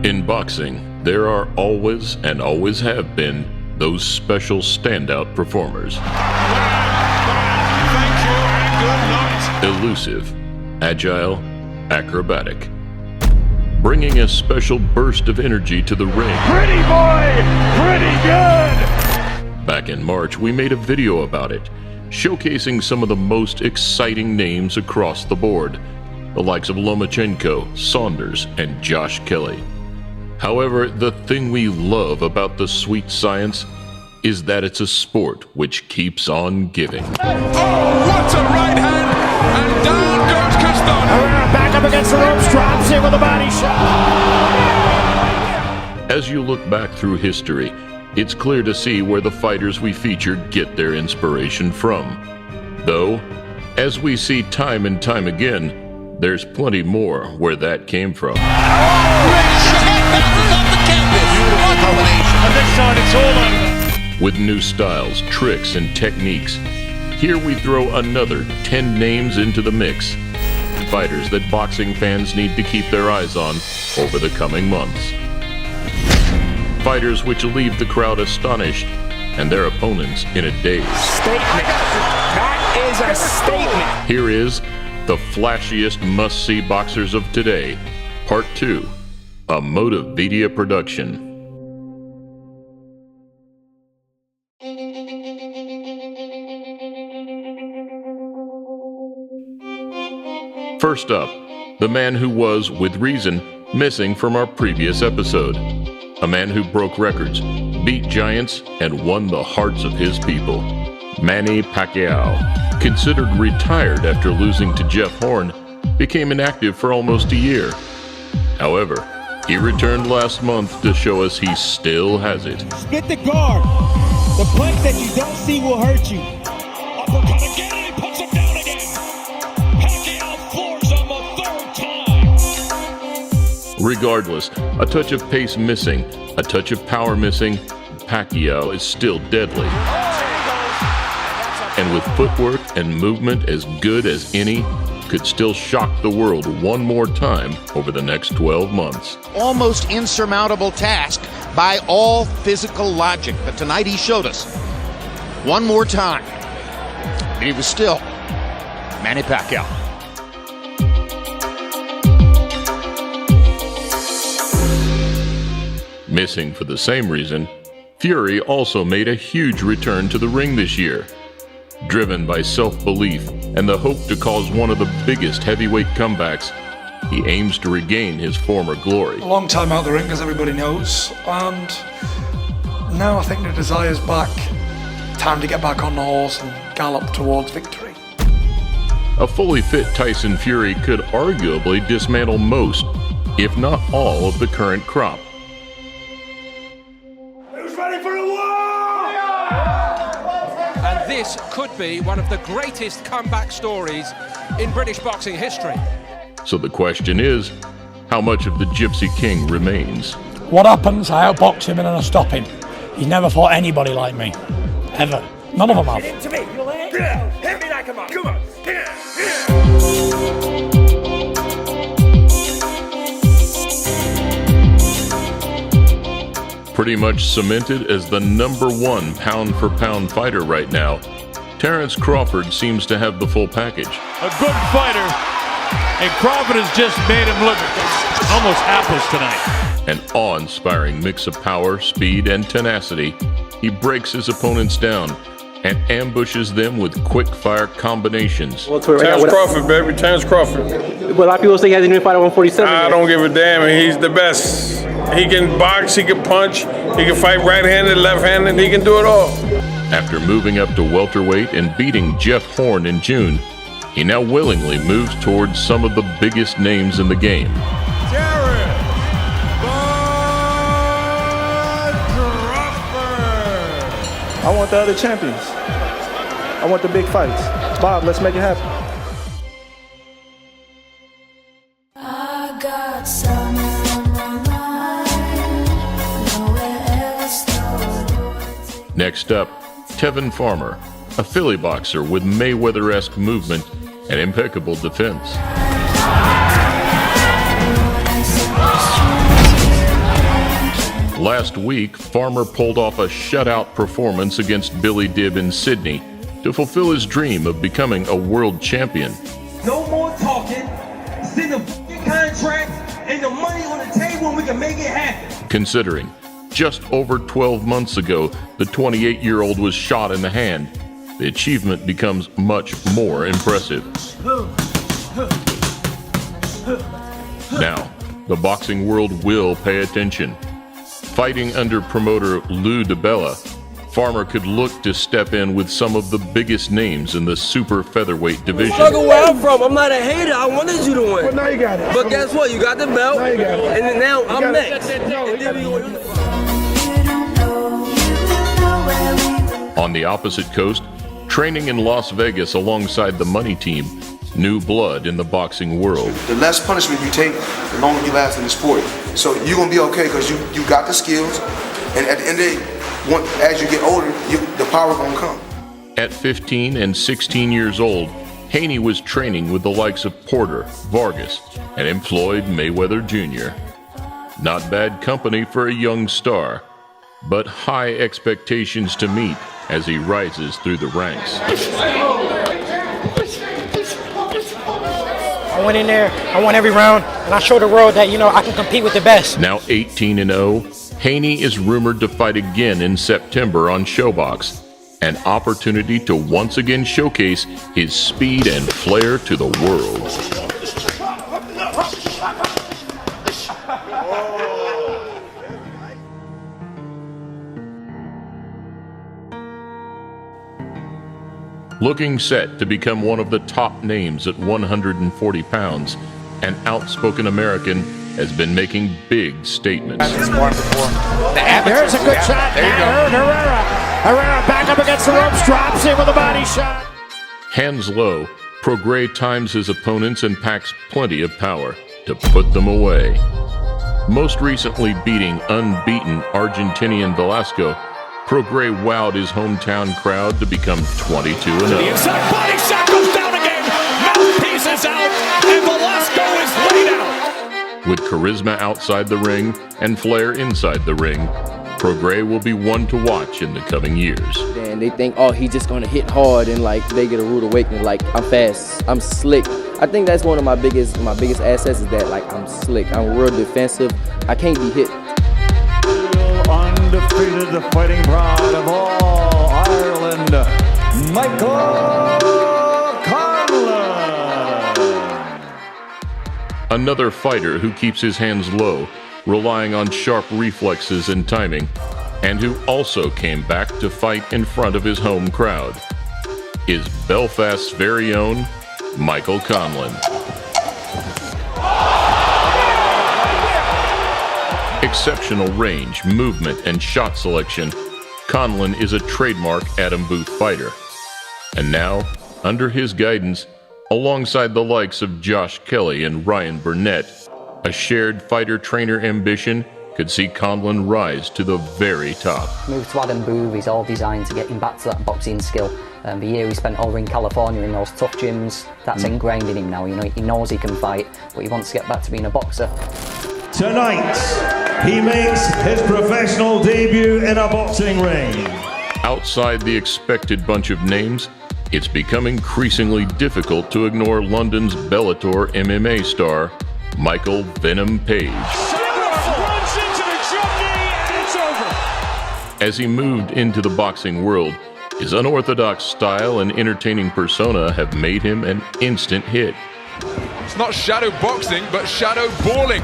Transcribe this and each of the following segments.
In boxing, there are always and always have been those special standout performers. Thank you and good night. Elusive, agile, acrobatic. Bringing a special burst of energy to the ring. Pretty boy, pretty good. Back in March, we made a video about it, showcasing some of the most exciting names across the board, the likes of Lomachenko, Saunders, and Josh Kelly. However, the thing we love about the sweet science is that it's a sport which keeps on giving. Oh, what a right hand! And down goes Caston. Back up against the ropes, drops in with a body shot. As you look back through history, it's clear to see where the fighters we featured get their inspiration from. Though, as we see time and time again, there's plenty more where that came from. On this side, it's all over. With new styles, tricks, and techniques, here we throw another 10 names into the mix. Fighters that boxing fans need to keep their eyes on over the coming months. Fighters which leave the crowd astonished and their opponents in a daze. Statement. That is a statement. Here is the flashiest must-see boxers of today, Part 2, a Motivedia production. First up, the man who was, with reason, missing from our previous episode. A man who broke records, beat giants, and won the hearts of his people. Manny Pacquiao, considered retired after losing to Jeff Horn, became inactive for almost a year. However, he returned last month to show us he still has it. Split the guard. The punch that you don't see will hurt you. Uppercut again, and he puts him down again. Pacquiao floors him a third time. Regardless, a touch of pace missing, a touch of power missing, Pacquiao is still deadly. And with footwork and movement as good as any, could still shock the world one more time over the next 12 months. Almost insurmountable task by all physical logic, but tonight he showed us one more time. He was still Manny Pacquiao. Missing for the same reason, Fury also made a huge return to the ring this year. Driven by self-belief and the hope to cause one of the biggest heavyweight comebacks, he aims to regain his former glory. A long time out of the ring, as everybody knows, and now I think the desire's back. Time to get back on the horse and gallop towards victory. A fully fit Tyson Fury could arguably dismantle most, if not all, of the current crop. And this could be one of the greatest comeback stories in British boxing history. So the question is, how much of the Gypsy King remains? What happens? I outbox him and I stop him. He's never fought anybody like me. Ever. None of them have. Hit me. Yeah. Hit me like a man. Come on. Yeah. Pretty much cemented as the #1 pound-for-pound fighter right now, Terence Crawford seems to have the full package. A good fighter, and Crawford has just made him look almost apples tonight. An awe-inspiring mix of power, speed, and tenacity, he breaks his opponents down and ambushes them with quick-fire combinations. Terence Crawford, baby, Terence Crawford. But a lot of people say he hasn't even fought at 147. I don't give a damn, he's the best. He can box, he can punch, he can fight right-handed, left-handed, he can do it all. After moving up to welterweight and beating Jeff Horn in June, he now willingly moves towards some of the biggest names in the game. I want the other champions. I want the big fights. Bob, let's make it happen. I got summer on my mind. Nowhere else to go. Next up, TEVIN Farmer, a Philly boxer with Mayweather-esque movement and impeccable defense. Last week, Farmer pulled off a shutout performance against Billy Dibb in Sydney to fulfill his dream of becoming a world champion. No more talking. Send the contract and the money on the table and we can make it happen. Considering just over 12 months ago, the 28-year-old was shot in the hand, the achievement becomes much more impressive. Now, the boxing world will pay attention. Fighting under promoter Lou DiBella, Farmer could look to step in with some of the biggest names in the super featherweight division. Look at where I'm from. I'm not a hater. I wanted you to win. Well, now you got it. But guess what? You got the belt. Now you got it. And then now I'm next. On the opposite coast, training in Las Vegas alongside the MANNY team, new blood in the boxing world. The less punishment you take, the longer you last in the sport. So you're going to be okay because you got the skills, and at the end of the day, as you get older, the power going to come. At 15 and 16 years old, Haney was training with the likes of Porter, Vargas, and employed Mayweather Jr. Not bad company for a young star, but high expectations to meet as he rises through the ranks. I went in there, I won every round, and I showed the world that, I can compete with the best. Now 18-0, Haney is rumored to fight again in September on ShoBox, an opportunity to once again showcase his speed and flair to the world. Looking set to become one of the top names at 140 pounds, an outspoken American has been making big statements. There's a good shot. Herrera back up against the ropes, drops in with a body shot. Hands low, PROGRAIS times his opponents and packs plenty of power to put them away. Most recently beating unbeaten Argentinian Velasco, PROGRAIS wowed his hometown crowd to become 22-0. The inside body shot goes down again. Mouthpiece is out, and Velasco is laid out. With charisma outside the ring and flair inside the ring, PROGRAIS will be one to watch in the coming years. And they think, he's just gonna hit hard, and they get a rude awakening. I'm fast, I'm slick. I think that's one of my biggest assets is that I'm slick. I'm real defensive. I can't be hit. Undefeated, the fighting pride of all Ireland, Michael CONLAN. Another fighter who keeps his hands low, relying on sharp reflexes and timing, and who also came back to fight in front of his home crowd, is Belfast's very own Michael CONLAN. Exceptional range, movement, and shot selection, CONLAN is a trademark Adam Booth fighter. And now, under his guidance, alongside the likes of Josh Kelly and Ryan Burnett, a shared fighter-trainer ambition could see CONLAN rise to the very top. Move to Adam Booth is all designed to get him back to that boxing skill. The year he spent over in California in those tough gyms, that's ingrained in him now. He knows he can fight, but he wants to get back to being a boxer. Tonight, he makes his professional debut in a boxing ring. Outside the expected bunch of names, it's become increasingly difficult to ignore London's Bellator MMA star, Michael Venom Page. Runs into the jockey, and it's over. As he moved into the boxing world, his unorthodox style and entertaining persona have made him an instant hit. It's not shadow boxing, but shadow balling.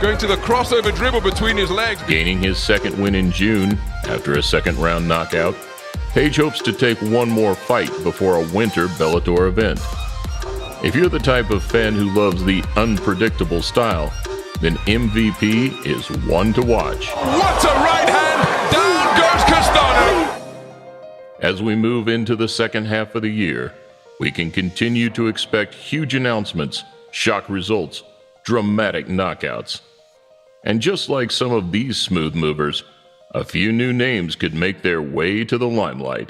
Going to the crossover dribble between his legs. Gaining his second win in June after a second-round knockout, Page hopes to take one more fight before a winter Bellator event. If you're the type of fan who loves the unpredictable style, then MVP is one to watch. What a right hand! Down goes Castano! As we move into the second half of the year, we can continue to expect huge announcements, shock results, dramatic knockouts. And just like some of these smooth movers, a few new names could make their way to the limelight.